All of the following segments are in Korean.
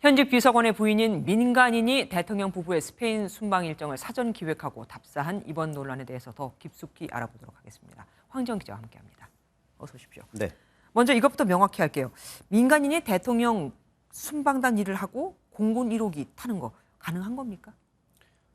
현직 비서관의 부인인 민간인이 대통령 부부의 스페인 순방 일정을 사전 기획하고 답사한 이번 논란에 대해서 더 깊숙이 알아보도록 하겠습니다. 황정 기자와 함께합니다. 어서 오십시오. 네. 먼저 이것부터 명확히 할게요. 민간인이 대통령 순방단 일을 하고 공군 1호기 타는 거 가능한 겁니까?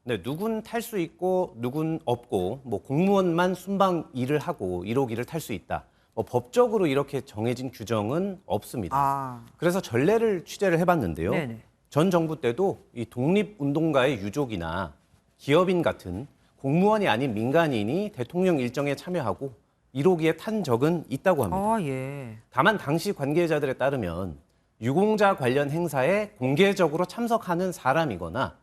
네, 누군 탈 수 있고 누군 없고 뭐 공무원만 순방 일을 하고 1호기를 탈 수 있다. 뭐 법적으로 이렇게 정해진 규정은 없습니다. 그래서 전례를 취재를 해봤는데요. 네네. 전 정부 때도 이 독립운동가의 유족이나 기업인 같은 공무원이 아닌 민간인이 대통령 일정에 참여하고 1호기에 탄 적은 있다고 합니다. 예. 다만 당시 관계자들에 따르면 유공자 관련 행사에 공개적으로 참석하는 사람이거나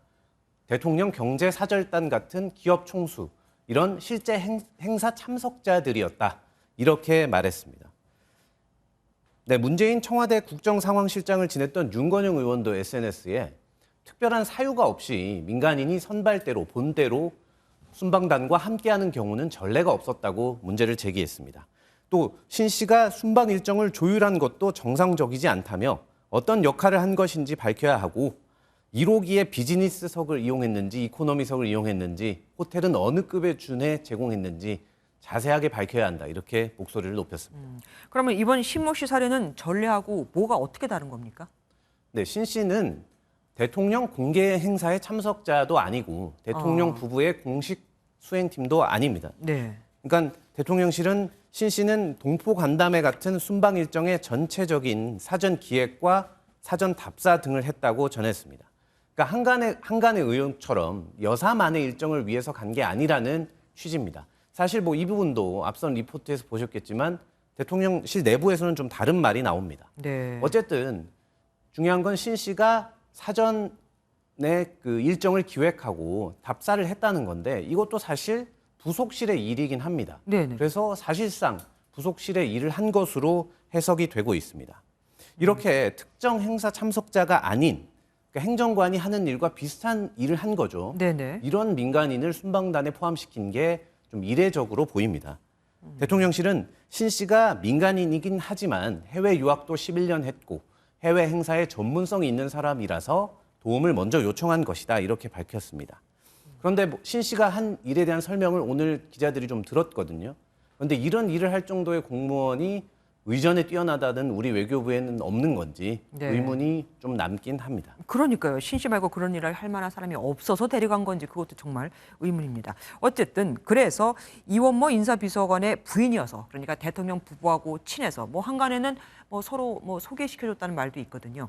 대통령 경제사절단 같은 기업 총수, 이런 실제 행사 참석자들이었다. 이렇게 말했습니다. 네, 문재인 청와대 국정상황실장을 지냈던 윤건영 의원도 SNS에 특별한 사유가 없이 민간인이 선발대로 본대로 순방단과 함께하는 경우는 전례가 없었다고 문제를 제기했습니다. 또 신 씨가 순방 일정을 조율한 것도 정상적이지 않다며 어떤 역할을 한 것인지 밝혀야 하고 1호기에 비즈니스석을 이용했는지 이코노미석을 이용했는지 호텔은 어느 급에 준해 제공했는지 자세하게 밝혀야 한다. 이렇게 목소리를 높였습니다. 그러면 이번 신모 씨 사례는 전례하고 뭐가 어떻게 다른 겁니까? 네, 신 씨는 대통령 공개 행사의 참석자도 아니고 대통령 부부의 공식 수행팀도 아닙니다. 네. 그러니까 대통령실은 신 씨는 동포 간담회 같은 순방 일정의 전체적인 사전 기획과 사전 답사 등을 했다고 전했습니다. 그러니까 한간의 의원처럼 여사만의 일정을 위해서 간 게 아니라는 취지입니다. 사실 뭐 이 부분도 앞선 리포트에서 보셨겠지만 대통령실 내부에서는 좀 다른 말이 나옵니다. 네. 어쨌든 중요한 건 신 씨가 사전에 그 일정을 기획하고 답사를 했다는 건데 이것도 사실 부속실의 일이긴 합니다. 네네. 그래서 사실상 부속실의 일을 한 것으로 해석이 되고 있습니다. 이렇게 특정 행사 참석자가 아닌 그러니까 행정관이 하는 일과 비슷한 일을 한 거죠. 네네. 이런 민간인을 순방단에 포함시킨 게 좀 이례적으로 보입니다. 대통령실은 신 씨가 민간인이긴 하지만 해외 유학도 11년 했고 해외 행사에 전문성이 있는 사람이라서 도움을 먼저 요청한 것이다. 이렇게 밝혔습니다. 그런데 신 씨가 한 일에 대한 설명을 오늘 기자들이 좀 들었거든요. 그런데 이런 일을 할 정도의 공무원이 의전에 뛰어나다는 우리 외교부에는 없는 건지 네. 의문이 좀 남긴 합니다. 그러니까요. 신 씨 말고 그런 일을 할 만한 사람이 없어서 데려간 건지 그것도 정말 의문입니다. 어쨌든 그래서 이원모 인사비서관의 부인이어서 그러니까 대통령 부부하고 친해서 뭐 한간에는 뭐 서로 뭐 소개시켜줬다는 말도 있거든요.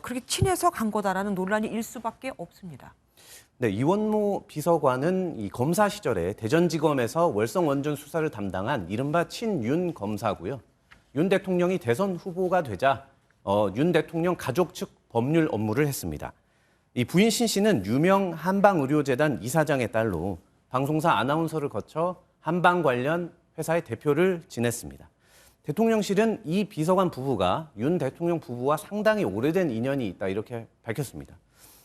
그렇게 친해서 간 거다라는 논란이 일 수밖에 없습니다. 네, 이원모 비서관은 이 검사 시절에 대전지검에서 월성 원전 수사를 담당한 이른바 친윤 검사고요. 윤 대통령이 대선 후보가 되자 윤 대통령 가족 측 법률 업무를 했습니다. 이 부인 신 씨는 유명 한방의료재단 이사장의 딸로 방송사 아나운서를 거쳐 한방 관련 회사의 대표를 지냈습니다. 대통령실은 이 비서관 부부가 윤 대통령 부부와 상당히 오래된 인연이 있다 이렇게 밝혔습니다.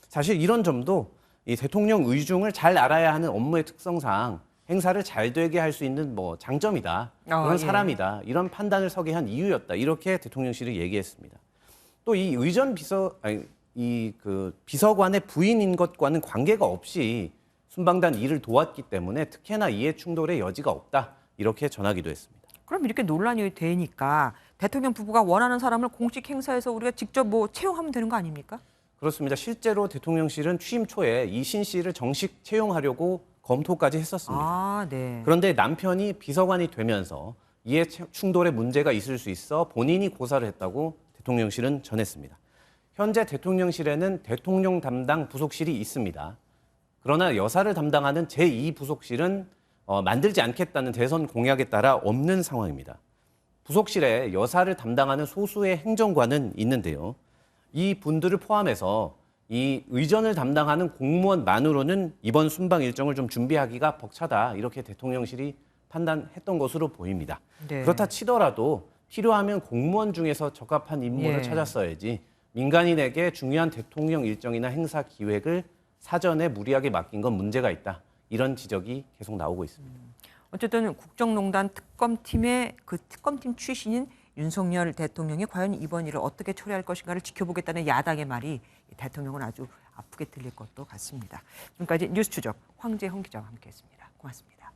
사실 이런 점도 이 대통령 의중을 잘 알아야 하는 업무의 특성상 행사를 잘 되게 할 수 있는 뭐 장점이다. 그런 사람이다. 이런 판단을 서게 한 이유였다. 이렇게 대통령실이 얘기했습니다. 또 이 비서관의 부인인 것과는 관계가 없이 순방단 일을 도왔기 때문에 특혜나 이해 충돌의 여지가 없다. 이렇게 전하기도 했습니다. 그럼 이렇게 논란이 되니까 대통령 부부가 원하는 사람을 공식 행사에서 우리가 직접 뭐 채용하면 되는 거 아닙니까? 그렇습니다. 실제로 대통령실은 취임 초에 이 신 씨를 정식 채용하려고 검토까지 했었습니다. 네. 그런데 남편이 비서관이 되면서 이해 충돌의 문제가 있을 수 있어 본인이 고사를 했다고 대통령실은 전했습니다. 현재 대통령실에는 대통령 담당 부속실이 있습니다. 그러나 여사를 담당하는 제2부속실은 만들지 않겠다는 대선 공약에 따라 없는 상황입니다. 부속실에 여사를 담당하는 소수의 행정관은 있는데요. 이 분들을 포함해서 이 의전을 담당하는 공무원만으로는 이번 순방 일정을 좀 준비하기가 벅차다. 이렇게 대통령실이 판단했던 것으로 보입니다. 네. 그렇다 치더라도 필요하면 공무원 중에서 적합한 인물을 찾았어야지 민간인에게 중요한 대통령 일정이나 행사 기획을 사전에 무리하게 맡긴 건 문제가 있다. 이런 지적이 계속 나오고 있습니다. 어쨌든 국정농단 특검팀의 그 특검팀 출신인 윤석열 대통령이 과연 이번 일을 어떻게 처리할 것인가를 지켜보겠다는 야당의 말이 대통령은 아주 아프게 들릴 것도 같습니다. 지금까지 뉴스 추적 황재홍 기자와 함께했습니다. 고맙습니다.